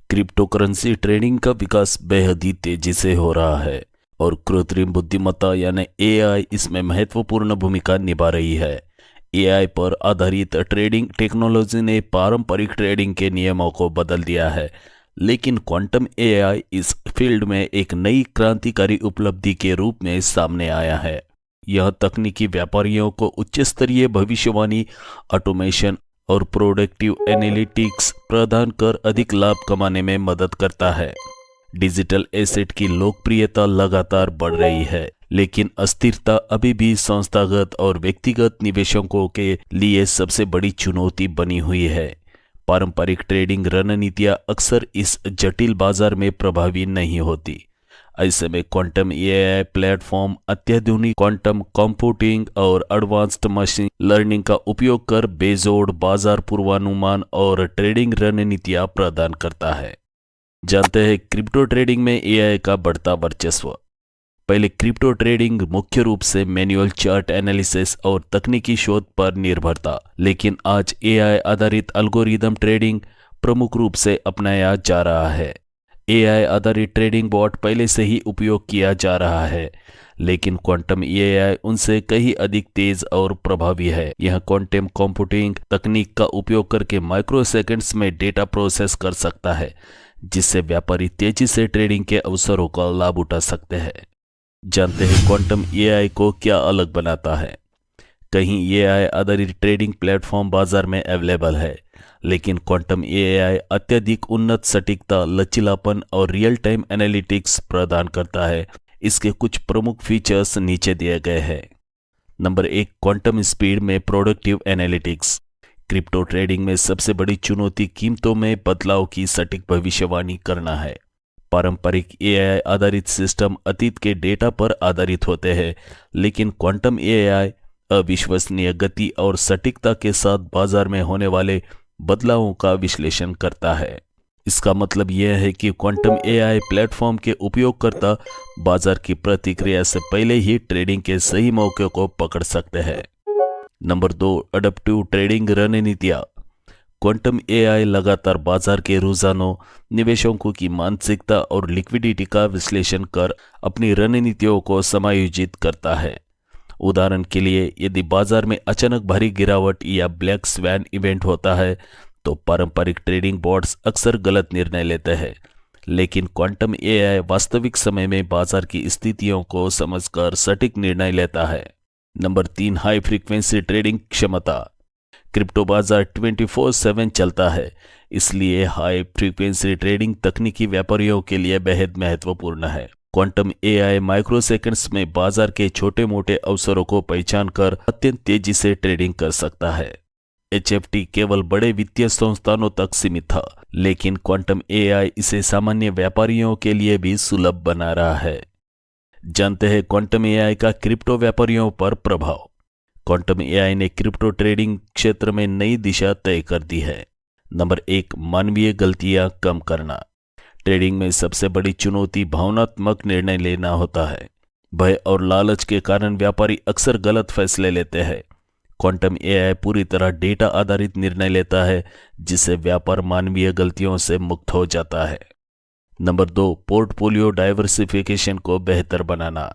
Crypto currency trading का विकास बेहद ही तेजी से हो रहा है और कृत्रिम बुद्धिमत्ता यानी एआई इसमें महत्वपूर्ण भूमिका निभा रही है। एआई पर आधारित ट्रेडिंग टेक्नोलॉजी ने पारंपरिक ट्रेडिंग के नियमों को बदल दिया है, लेकिन क्वांटम एआई इस फील्ड में एक नई क्रांतिकारी उपलब्धि के रूप में सामने आया है। यह तकनीकी व्यापारियों को उच्च स्तरीय भविष्यवाणी, ऑटोमेशन और प्रोडक्टिव एनालिटिक्स प्रदान कर अधिक लाभ कमाने में मदद करता है। डिजिटल एसेट की लोकप्रियता लगातार बढ़ रही है, लेकिन अस्थिरता अभी भी संस्थागत और व्यक्तिगत निवेशकों के लिए सबसे बड़ी चुनौती बनी हुई है। पारंपरिक ट्रेडिंग रणनीतियां अक्सर इस जटिल बाजार में प्रभावी नहीं होती। ऐसे में क्वांटम एआई प्लेटफॉर्म अत्याधुनिक क्वांटम कंप्यूटिंग और एडवांस्ड मशीन लर्निंग का उपयोग कर बेजोड़ बाजार पूर्वानुमान और ट्रेडिंग रणनीतियां प्रदान करता है। जानते हैं क्रिप्टो ट्रेडिंग में एआई का बढ़ता वर्चस्व। पहले क्रिप्टो ट्रेडिंग मुख्य रूप से मैनुअल चार्ट एनालिसिस और तकनीकी शोध पर निर्भर था, लेकिन आज एआई आधारित एल्गोरिदम ट्रेडिंग प्रमुख रूप से अपनाया जा रहा है। एआई आधारित ट्रेडिंग बॉट पहले से ही उपयोग किया जा रहा है, लेकिन क्वांटम एआई उनसे कहीं अधिक तेज और प्रभावी है। यह क्वांटम कंप्यूटिंग तकनीक का उपयोग करके माइक्रोसेकंड्स में डेटा प्रोसेस कर सकता है, जिससे व्यापारी तेजी से ट्रेडिंग के अवसरों का लाभ उठा सकते हैं। जानते हैं क्वांटम एआई को क्या अलग बनाता है। कहीं एआई आधारित ट्रेडिंग प्लेटफॉर्म बाजार में अवेलेबल है, लेकिन क्वांटम एआई अत्यधिक उन्नत सटीकता, लचीलापन और रियल टाइम एनालिटिक्स प्रदान करता है। इसके कुछ प्रमुख फीचर्स नीचे दिए गए हैं। नंबर 1, क्वांटम स्पीड में प्रोडक्टिव एनालिटिक्स। क्रिप्टो ट्रेडिंग में सबसे बड़ी चुनौती कीमतों में बदलाव की सटीक भविष्यवाणी करना है। पारंपरिक एआई आधारित सिस्टम अतीत के डेटा पर आधारित होते हैं, लेकिन क्वांटम एआई अविश्वसनीय गति और सटीकता के साथ बाजार में होने वाले बदलावों का विश्लेषण करता है। इसका मतलब यह है कि क्वांटम एआई प्लेटफॉर्म के उपयोगकर्ता बाजार की प्रतिक्रिया से पहले ही ट्रेडिंग के सही मौके को पकड़ सकते हैं। नंबर 2, अडैप्टिव ट्रेडिंग रणनीतियां। क्वांटम एआई लगातार बाजार के रुझानों, निवेशकों की मानसिकता और लिक्विडिटी का विश्लेषण कर अपनी रणनीतियों को समायोजित करता है। उदाहरण के लिए, यदि बाजार में अचानक भारी गिरावट या ब्लैक स्वैन इवेंट होता है, तो पारंपरिक ट्रेडिंग बॉट्स अक्सर गलत निर्णय लेते हैं, लेकिन क्वांटम एआई वास्तविक समय में बाजार की स्थितियों को समझकर सटीक निर्णय लेता है। नंबर 3, हाई फ्रीक्वेंसी ट्रेडिंग क्षमता। क्रिप्टो बाजार 24/7 चलता है, इसलिए हाई फ्रीक्वेंसी ट्रेडिंग तकनीकी व्यापारियों के लिए बेहद महत्वपूर्ण है। क्वांटम एआई माइक्रोसेकंड्स में बाजार के छोटे मोटे अवसरों को पहचान कर अत्यंत तेजी से ट्रेडिंग कर सकता है। एचएफटी केवल बड़े वित्तीय संस्थानों तक सीमित था, लेकिन क्वांटम एआई इसे सामान्य व्यापारियों के लिए भी सुलभ बना रहा है। जानते हैं क्वांटम एआई का क्रिप्टो व्यापारियों पर प्रभाव। क्वांटम एआई ने क्रिप्टो ट्रेडिंग क्षेत्र में नई दिशा तय कर दी है। नंबर 1, मानवीय गलतियां कम करना। ट्रेडिंग में सबसे बड़ी चुनौती भावनात्मक निर्णय लेना होता है। भय और लालच के कारण व्यापारी अक्सर गलत फैसले लेते हैं। क्वांटम एआई पूरी तरह डेटा आधारित निर्णय लेता है, जिससे व्यापार मानवीय गलतियों से मुक्त हो जाता है। नंबर 2, पोर्टफोलियो डाइवर्सिफिकेशन को बेहतर बनाना।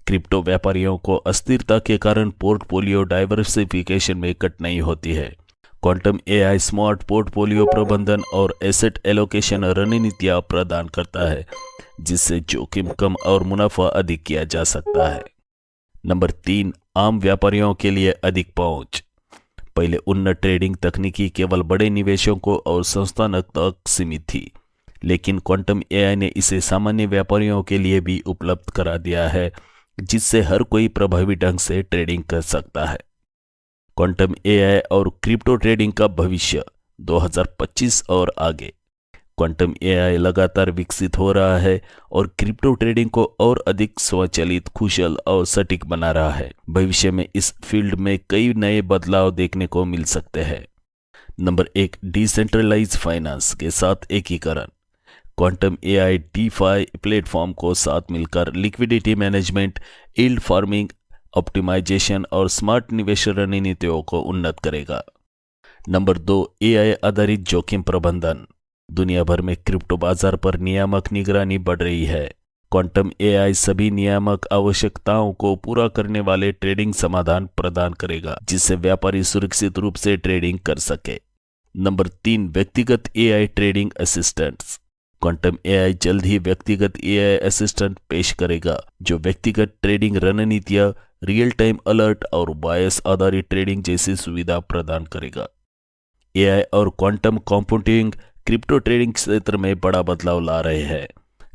क्रिप्टो व्यापारियों को अस्थिरता के कारण पोर्टफोलियो डाइवर्सिफिकेशन में कठिनाई होती है। क्वांटम एआई स्मार्ट पोर्टफोलियो प्रबंधन और एसेट एलोकेशन रणनीतियां प्रदान करता है, जिससे जोखिम कम और मुनाफा अधिक किया जा सकता है। नंबर 3, आम व्यापारियों के लिए अधिक पहुंच। पहले उन्नत ट्रेडिंग तकनीकी केवल बड़े निवेशकों और संस्थानों तक सीमित थी, लेकिन क्वांटम एआई ने इसे सामान्य व्यापारियों के लिए भी उपलब्ध करा दिया है, जिससे हर कोई प्रभावी ढंग से ट्रेडिंग कर सकता है। क्वांटम एआई और क्रिप्टो ट्रेडिंग का भविष्य 2025 और आगे। क्वांटम एआई लगातार विकसित हो रहा है और क्रिप्टो ट्रेडिंग को और अधिक स्वचालित, कुशल और सटीक बना रहा है। भविष्य में इस फील्ड में कई नए बदलाव देखने को मिल सकते हैं। नंबर 1, डिसेंट्रलाइज फाइनेंस के साथ एकीकरण। क्वांटम एआई डीफाई प्लेटफॉर्म को साथ मिलकर liquidity management, yield farming, optimization और स्मार्ट निवेश रणनीतियों को उन्नत करेगा। नंबर 2, एआई आधारित जोखिम प्रबंधन। दुनिया भर में क्रिप्टो बाजार पर नियामक निगरानी बढ़ रही है। क्वांटम एआई सभी नियामक आवश्यकताओं को पूरा करने वाले ट्रेडिंग समाधान प्रदान करेगा, जिससे व्यापारी सुरक्षित रूप से ट्रेडिंग कर सके। नंबर 3, व्यक्तिगत AI trading assistants. Quantum AI जल्द ही व्यक्तिगत एआई असिस्टेंट पेश करेगा, जो व्यक्तिगत ट्रेडिंग रणनीतियां, रियल टाइम अलर्ट और बायस आधारित ट्रेडिंग जैसी सुविधा प्रदान करेगा। एआई और क्वांटम कंप्यूटिंग क्रिप्टो ट्रेडिंग क्षेत्र में बड़ा बदलाव ला रहे हैं।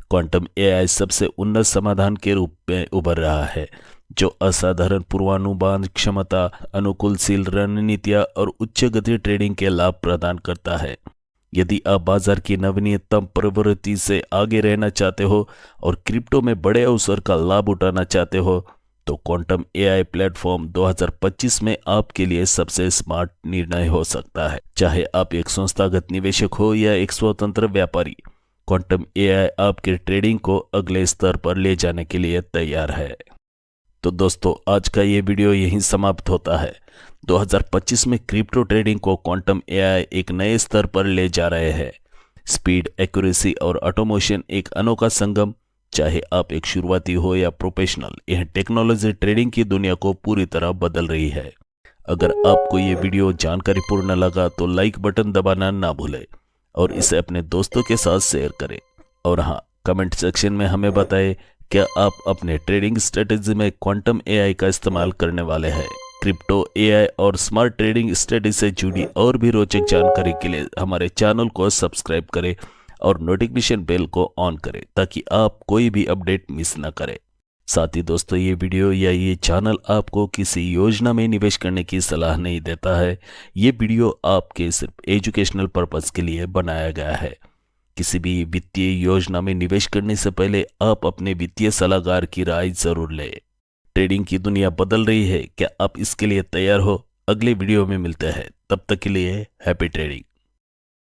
क्वांटम एआई सबसे उन्नत समाधान के रूप में उभर रहा है, जो असाधारण पूर्वानुमान क्षमता, अनुकूलशील रणनीतियां और उच्च गति ट्रेडिंग के लाभ प्रदान करता है। यदि आप बाजार की नवीनतम प्रवृत्ति से आगे रहना चाहते हो और क्रिप्टो में बड़े अवसर का लाभ उठाना चाहते हो, तो क्वांटम एआई प्लेटफॉर्म 2025 में आपके लिए सबसे स्मार्ट निर्णय हो सकता है। चाहे आप एक संस्थागत निवेशक हो या एक स्वतंत्र व्यापारी, क्वांटम एआई आपके ट्रेडिंग को अगले स्तर पर ले जाने के लिए तैयार है। तो दोस्तों, आज का ये वीडियो यहीं समाप्त होता है। 2025 में क्रिप्टो ट्रेडिंग को क्वांटम एआई एक नए स्तर पर ले जा रहे हैं। स्पीड, एक्यूरेसी और ऑटोमेशन एक अनोखा संगम। चाहे आप एक शुरुआती हो या प्रोफेशनल, यह टेक्नोलॉजी ट्रेडिंग की दुनिया को पूरी तरह बदल रही है। अगर आपको ये वीडियो जानकारीपूर्ण लगा तो लाइक बटन दबाना ना भूलें और इसे अपने दोस्तों के साथ शेयर करें। और हाँ, कमेंट सेक्शन में हमें बताएं, क्या आप अपने ट्रेडिंग स्ट्रेटेजी में क्वांटम एआई का इस्तेमाल करने वाले हैं। क्रिप्टो, एआई और स्मार्ट ट्रेडिंग स्ट्रेटेजी से जुड़ी और भी रोचक जानकारी के लिए हमारे चैनल को सब्सक्राइब करें और नोटिफिकेशन बेल को ऑन करें, ताकि आप कोई भी अपडेट मिस ना करें। साथ ही दोस्तों, ये वीडियो या ये चैनल आपको किसी योजना में निवेश करने की सलाह नहीं देता है। ये वीडियो आपके सिर्फ एजुकेशनल पर्पस के लिए बनाया गया है। किसी भी वित्तीय योजना में निवेश करने से पहले आप अपने वित्तीय सलाहकार की राय जरूर लें। ट्रेडिंग की दुनिया बदल रही है, क्या आप इसके लिए तैयार हो? अगले वीडियो में मिलते हैं, तब तक के लिए हैप्पी ट्रेडिंग।